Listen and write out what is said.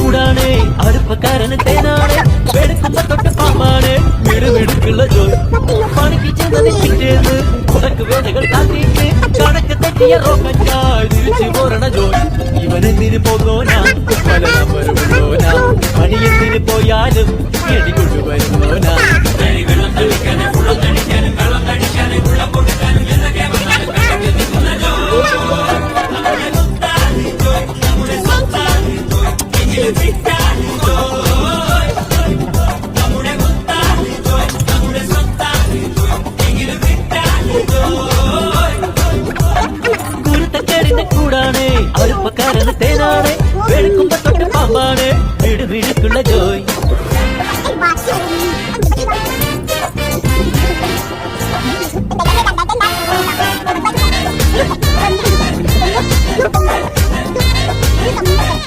കൂടാണ് അടുപ്പക്കാരന് തേനാണ് വെടുക്കുമ്പോ തൊട്ട് പാമ്പാണ് വീടുള്ള ജോയ് പണിക്ക് ചെന്നതിൽ പിറ്റേന്ന് ഉടക്ക് വേദകൾ കാത്തിട്ട് കണക്ക് തെറ്റിയ റോക്കറ്റായി തിരിച്ചു പോരണ ജോയ് ഇവനെന്തിന് പോന്നോനാ പല നമ്പരുള്ളോനാ പണിയെന്തിന് പോയാലും എടി കൊണ്ടുവരുന്നോനാ കൂടാണ് അടുപ്പക്കാരന് തേനാണ് വെളുക്കുമ്പോ തൊട്ട് പാമ്പാണ് വീട്